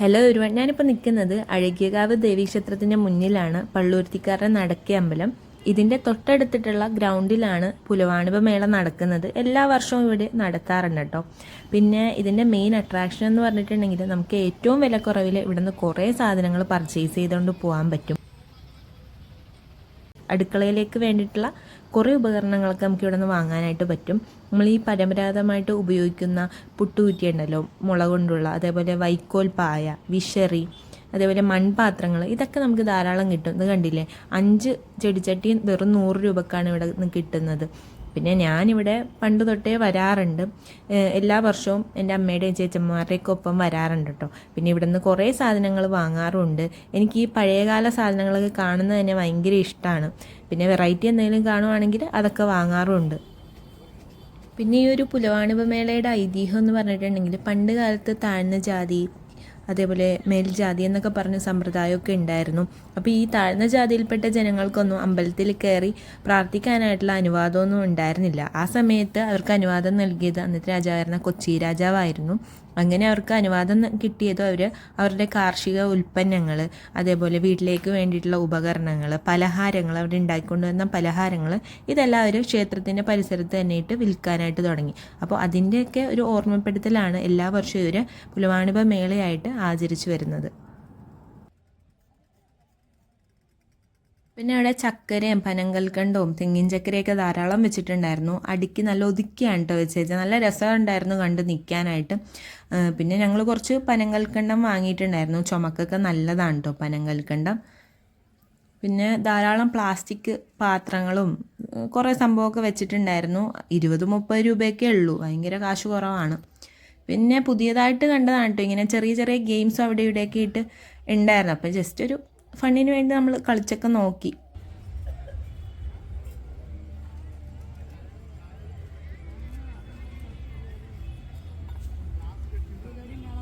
Hello ഒരുവൺ, ഞാനിപ്പോൾ നിൽക്കുന്നത് അഴകിയകാവ് ദേവീക്ഷേത്രത്തിൻ്റെ മുന്നിലാണ്. പള്ളുരുത്തിക്കാരുടെ നടക്കിയ അമ്പലം. ഇതിൻ്റെ തൊട്ടടുത്തിട്ടുള്ള ഗ്രൗണ്ടിലാണ് പുലവാണിപ മേള നടക്കുന്നത്. എല്ലാ വർഷവും ഇവിടെ നടത്താറുണ്ട് കേട്ടോ. പിന്നെ ഇതിൻ്റെ മെയിൻ അട്രാക്ഷൻ എന്ന് പറഞ്ഞിട്ടുണ്ടെങ്കിൽ നമുക്ക് ഏറ്റവും വിലക്കുറവിൽ ഇവിടുന്ന് കുറേ സാധനങ്ങൾ പർച്ചേസ് ചെയ്തുകൊണ്ട് പോകാൻ പറ്റും. അടുക്കളയിലേക്ക് വേണ്ടിയിട്ടുള്ള കുറേ ഉപകരണങ്ങളൊക്കെ നമുക്ക് ഇവിടെ നിന്ന് വാങ്ങാനായിട്ട് പറ്റും. നമ്മൾ ഈ പരമ്പരാഗതമായിട്ട് ഉപയോഗിക്കുന്ന പുട്ടുകുറ്റി ഉണ്ടല്ലോ, മുള കൊണ്ടുള്ള, അതേപോലെ വൈക്കോൽ പായ, വിഷറി, അതേപോലെ മൺപാത്രങ്ങൾ, ഇതൊക്കെ നമുക്ക് ധാരാളം കിട്ടും. ഇത് കണ്ടില്ലേ, 5 ചെടിച്ചട്ടി വെറും 100 രൂപക്കാണ് ഇവിടെ നിന്ന് കിട്ടുന്നത്. പിന്നെ ഞാനിവിടെ പണ്ട് തൊട്ടേ വരാറുണ്ട്. എല്ലാ വർഷവും എൻ്റെ അമ്മയുടെയും ചേച്ചന്മാരുടെയൊക്കെ ഒപ്പം വരാറുണ്ട് കേട്ടോ. പിന്നെ ഇവിടെ നിന്ന് കുറേ സാധനങ്ങൾ വാങ്ങാറുമുണ്ട്. എനിക്ക് ഈ പഴയകാല സാധനങ്ങളൊക്കെ കാണുന്നത് തന്നെ ഭയങ്കര ഇഷ്ടമാണ്. പിന്നെ വെറൈറ്റി എന്തെങ്കിലും കാണുവാണെങ്കിൽ അതൊക്കെ വാങ്ങാറുമുണ്ട്. പിന്നെ ഈ ഒരു പുലവാണിപ മേളയുടെ ഐതിഹ്യം എന്ന് പറഞ്ഞിട്ടുണ്ടെങ്കിൽ പണ്ട് കാലത്ത് താഴ്ന്ന ജാതി, അതേപോലെ മേൽജാതി എന്നൊക്കെ പറഞ്ഞ സമ്പ്രദായമൊക്കെ ഉണ്ടായിരുന്നു. അപ്പോൾ ഈ താഴ്ന്ന ജാതിയിൽപ്പെട്ട ജനങ്ങൾക്കൊന്നും അമ്പലത്തിൽ കയറി പ്രാർത്ഥിക്കാനായിട്ടുള്ള അനുവാദമൊന്നും ഉണ്ടായിരുന്നില്ല. ആ സമയത്ത് അവർക്ക് അനുവാദം നൽകിയത് അന്നത്തെ രാജാവായിരുന്ന കൊച്ചി രാജാവായിരുന്നു. അങ്ങനെ അവർക്ക് അനുവാദം കിട്ടിയതും അവരുടെ കാർഷിക ഉൽപ്പന്നങ്ങൾ, അതേപോലെ വീട്ടിലേക്ക് വേണ്ടിയിട്ടുള്ള ഉപകരണങ്ങൾ, പലഹാരങ്ങൾ, അവർ ഉണ്ടാക്കിക്കൊണ്ടുവന്ന പലഹാരങ്ങൾ, ഇതെല്ലാം അവർ ക്ഷേത്രത്തിൻ്റെ പരിസരത്ത് തന്നെ ഇട്ട് വിൽക്കാനായിട്ട് തുടങ്ങി. അപ്പോൾ അതിൻ്റെയൊക്കെ ഒരു ഓർമ്മപ്പെടുത്തലാണ് എല്ലാ വർഷവും ഇവർ പുലവാണിപ മേളയായിട്ട് ആചരിച്ചു വരുന്നത്. പിന്നെ അവിടെ ചക്കരയും പനങ്കൽക്കണ്ടവും തെങ്ങിൻ ചക്കരയൊക്കെ ധാരാളം വെച്ചിട്ടുണ്ടായിരുന്നു. അടിക്ക് നല്ല ഒതുക്കിയാണ് കേട്ടോ വെച്ചേച്ചത്. നല്ല രസമുണ്ടായിരുന്നു കണ്ട് നിൽക്കാനായിട്ട്. പിന്നെ ഞങ്ങൾ കുറച്ച് പനങ്കൽക്കണ്ടം വാങ്ങിയിട്ടുണ്ടായിരുന്നു. ചുമക്കൊക്കെ നല്ലതാണ് കേട്ടോ പനങ്കൽക്കണ്ടം. പിന്നെ ധാരാളം പ്ലാസ്റ്റിക് പാത്രങ്ങളും കുറേ സംഭവമൊക്കെ വെച്ചിട്ടുണ്ടായിരുന്നു. 20-30 രൂപയൊക്കെ ഉള്ളൂ, ഭയങ്കര കാശ് കുറവാണ്. പിന്നെ പുതിയതായിട്ട് കണ്ടതാണ് കേട്ടോ, ഇങ്ങനെ ചെറിയ ചെറിയ ഗെയിംസ് അവിടെ ഇവിടെയൊക്കെ ഇട്ട് ഉണ്ടായിരുന്നു. അപ്പോൾ ജസ്റ്റ് ഒരു ഫണ്ടിന് വേണ്ടി നമ്മൾ കളിച്ചൊക്കെ നോക്കി.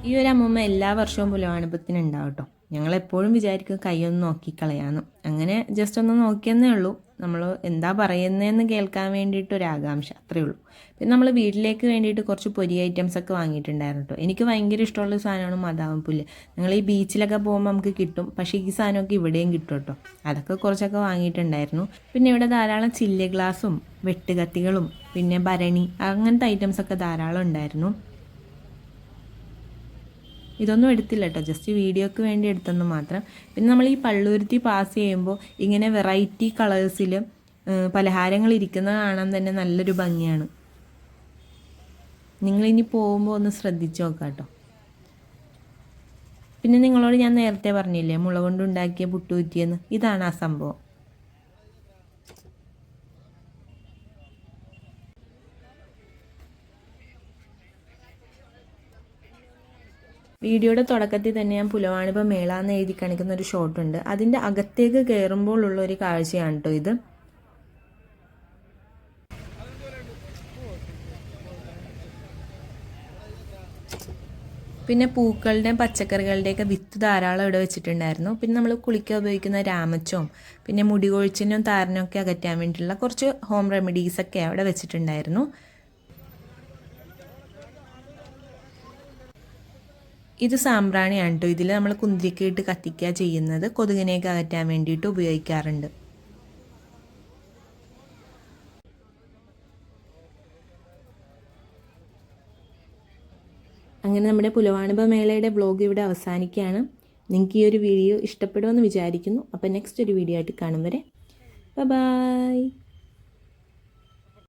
ഈ ഒരു അമ്മൂമ്മ എല്ലാ വർഷവും പുലവാണിപത്തിന് ഉണ്ടാവും കേട്ടോ. ഞങ്ങളെപ്പോഴും വിചാരിക്കും കൈയൊന്ന് നോക്കിക്കളയാന്ന്. അങ്ങനെ ജസ്റ്റ് ഒന്ന് നോക്കിയെന്നേ ഉള്ളൂ. നമ്മൾ എന്താ പറയുന്നതെന്ന് കേൾക്കാൻ വേണ്ടിയിട്ടൊരു ആകാംക്ഷ, അത്രയേ ഉള്ളൂ. പിന്നെ നമ്മൾ വീട്ടിലേക്ക് വേണ്ടിയിട്ട് കുറച്ച് പൊരി ഐറ്റംസ് ഒക്കെ വാങ്ങിയിട്ടുണ്ടായിരുന്നു കേട്ടോ. എനിക്ക് ഭയങ്കര ഇഷ്ടമുള്ള സാധനമാണ് മദാമ പുല്ല്. ഞങ്ങൾ ഈ ബീച്ചിലൊക്കെ പോകുമ്പോൾ നമുക്ക് കിട്ടും, പക്ഷേ ഈ സാധനമൊക്കെ ഇവിടെയും കിട്ടും കേട്ടോ. അതൊക്കെ കുറച്ചൊക്കെ വാങ്ങിയിട്ടുണ്ടായിരുന്നു. പിന്നെ ഇവിടെ ധാരാളം ചില്ല് ഗ്ലാസും വെട്ടുകത്തികളും പിന്നെ ഭരണി, അങ്ങനത്തെ ഐറ്റംസൊക്കെ ധാരാളം ഉണ്ടായിരുന്നു. ഇതൊന്നും എടുത്തില്ല കേട്ടോ, ജസ്റ്റ് വീഡിയോക്ക് വേണ്ടി എടുത്തെന്ന് മാത്രം. പിന്നെ നമ്മൾ ഈ പള്ളുരുത്തി പാസ് ചെയ്യുമ്പോൾ ഇങ്ങനെ വെറൈറ്റി കളേഴ്സിൽ പലഹാരങ്ങൾ ഇരിക്കുന്നത് കാണാൻ തന്നെ നല്ലൊരു ഭംഗിയാണ്. നിങ്ങളിനി പോകുമ്പോൾ ഒന്ന് ശ്രദ്ധിച്ച് നോക്കാം കേട്ടോ. പിന്നെ നിങ്ങളോട് ഞാൻ നേരത്തെ പറഞ്ഞില്ലേ മുള കൊണ്ടുണ്ടാക്കിയ പുട്ടുകുറ്റിയെന്ന്, ഇതാണ് ആ സംഭവം. വീഡിയോയുടെ തുടക്കത്തിൽ തന്നെ ഞാൻ പുലവാണിപ മേള എന്ന് എഴുതി കാണിക്കുന്ന ഒരു ഷോട്ടുണ്ട്. അതിൻ്റെ അകത്തേക്ക് കയറുമ്പോൾ ഉള്ള ഒരു കാഴ്ചയാണ് കേട്ടോ ഇത്. പിന്നെ പൂക്കളുടെയും പച്ചക്കറികളുടെയൊക്കെ വിത്ത് ധാരാളം ഇവിടെ വെച്ചിട്ടുണ്ടായിരുന്നു. പിന്നെ നമ്മൾ കുളിക്കാൻ ഉപയോഗിക്കുന്ന രാമച്ചവും പിന്നെ മുടി കൊഴിച്ചിനും താരനും ഒക്കെ അകറ്റാൻ വേണ്ടിയിട്ടുള്ള കുറച്ച് ഹോം റെമഡീസൊക്കെ അവിടെ വെച്ചിട്ടുണ്ടായിരുന്നു. ഇത് സാമ്പ്രാണിയാണ് കേട്ടോ. ഇതിൽ നമ്മൾ കുന്തിരിക്ക ഇട്ട് കത്തിക്കുക ചെയ്യുന്നത്. കൊതുകിനെയൊക്കെ അകറ്റാൻ വേണ്ടിയിട്ട് ഉപയോഗിക്കാറുണ്ട്. അങ്ങനെ നമ്മുടെ പുലവാണിപ മേളയുടെ വ്ലോഗ് ഇവിടെ അവസാനിക്കുകയാണ്. നിങ്ങൾക്ക് ഈ ഒരു വീഡിയോ ഇഷ്ടപ്പെടുമെന്ന് വിചാരിക്കുന്നു. അപ്പോൾ നെക്സ്റ്റ് ഒരു വീഡിയോ ആയിട്ട് കാണും വരെ ബൈ.